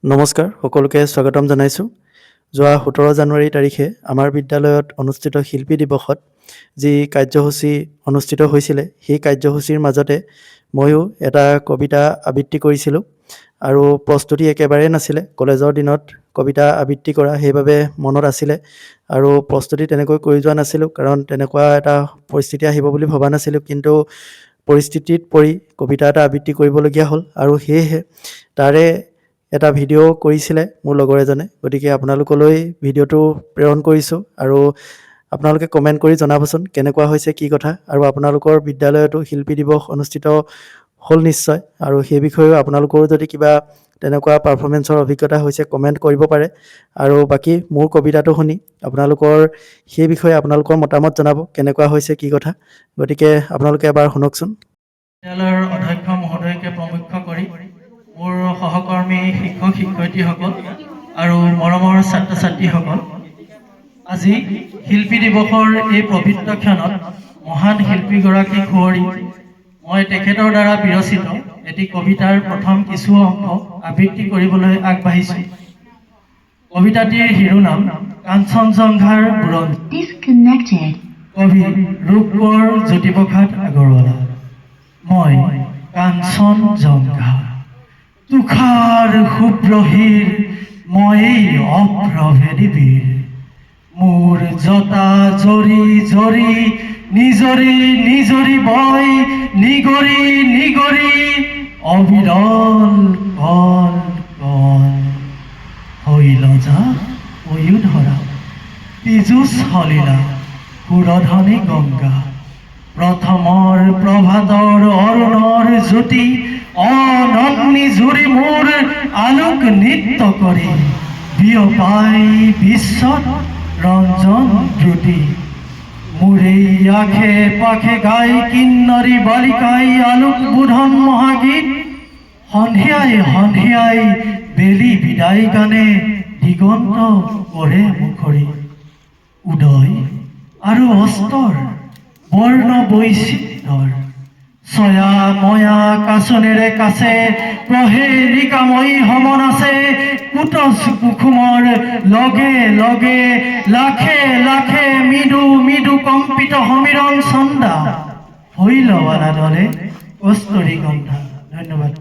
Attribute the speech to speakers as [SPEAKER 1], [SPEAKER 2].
[SPEAKER 1] নমস্কাৰ সকলোকে স্বাগতম জনাইছোঁ। যোৱা 17 জানুৱাৰী তাৰিখে আমাৰ বিদ্যালয়ত অনুষ্ঠিত শিল্পী দিৱসত যি কাৰ্যসূচী অনুষ্ঠিত হৈছিলে সেই কাৰ্যসূচীৰ মাজতে ময়ো এটা কবিতা আবৃত্তি কৰিছিলোঁ আৰু প্ৰস্তুতি একেবাৰেই নাছিলে। কলেজৰ দিনত কবিতা আবৃত্তি কৰা সেইবাবে মনত আছিলে আৰু প্ৰস্তুতি তেনেকৈ কৰি যোৱা নাছিলোঁ, কাৰণ তেনেকুৱা এটা পৰিস্থিতি আহিব বুলি ভবা নাছিলোঁ। কিন্তু পৰিস্থিতিত পৰি কবিতা এটা আবৃত্তি কৰিবলগীয়া হ'ল আৰু সেয়েহে তাৰে এটা ভিডিঅ' কৰিছিলে মোৰ লগৰ এজনে। গতিকে আপোনালোকলৈ ভিডিঅ'টো প্ৰেৰণ কৰিছোঁ আৰু আপোনালোকে কমেণ্ট কৰি জনাবচোন কেনেকুৱা হৈছে, কি কথা। আৰু আপোনালোকৰ বিদ্যালয়তো শিল্পী দিৱস অনুষ্ঠিত হ'ল নিশ্চয়, আৰু সেই বিষয়েও আপোনালোকৰো যদি কিবা তেনেকুৱা পাৰফৰ্মেঞ্চৰ অভিজ্ঞতা হৈছে কমেণ্ট কৰিব পাৰে। আৰু বাকী মোৰ কবিতাটো শুনি আপোনালোকৰ সেই বিষয়ে আপোনালোকৰ মতামত জনাব, কেনেকুৱা হৈছে, কি কথা। গতিকে আপোনালোকে এবাৰ শুনকচোন।
[SPEAKER 2] বিদ্যালয়ৰ অধ্যক্ষ মহোদয়কে প্ৰমুখ্য কৰি মোৰ সহকৰ্মী শিক্ষক শিক্ষয়িত্ৰীসকল আৰু মৰমৰ ছাত্ৰ ছাত্ৰীসকল, আজি শিল্পী দিৱসৰ এই পবিত্ৰ ক্ষণত মহান শিল্পীগৰাকীক সুঁৱৰি মই তেখেতৰ দ্বাৰা বিৰচিত এটি কবিতাৰ প্ৰথম কিছু অংশ আবৃত্তি কৰিবলৈ আগবাঢ়িছোঁ। কবিতাটিৰ শিৰোনাম কাঞ্চনজংঘাৰ বুৰঞ্জী। কবি ৰূপকোঁৱৰ জ্যোতিপ্ৰসাদ আগৰৱালা। মই কাঞ্চনজংঘা, তুষাৰ শুভ্ৰহীৰ ময়েই অভ্ৰভেদী বীৰ। মোৰ জটা জৰি জৰি নিজৰি নিজৰি বয়, নিগৰি নিগৰি অবিৰল কল কল। শৈলজা পয়োধৰা পীযুষ সলিলা সুৰধনী গংগা। প্ৰথমৰ প্ৰভাতৰ অৰুণৰ জ্যোতি অনন্নী জুৰি মোৰ আলোক নৃত্য কৰি বিয়পাই বিশ্বত ৰঞ্জন দ্ৰুতি। মোৰেই আশে পাশে গাই কিন্নৰী বালিকাই আলোক বোধন মহাগীত। সন্ধিয়াই সন্ধিয়াই বেলি বিদায় গানে দিগন্ত কৰে মুখৰি। উদয় আৰু অস্তৰ বৰ্ণ বৈচিত্ৰৰ ছয়া ময়া কাচনেৰে কাছে প্ৰহেলিকাময়ী সমন আছে। কুটজ কুসুমৰ লগে লগে লাখে লাখে মৃদু মৃদু কম্পিত সমীৰণ চন্দা। শৈলৱালা দলে কস্তৰী গন্ধা। ধন্যবাদ।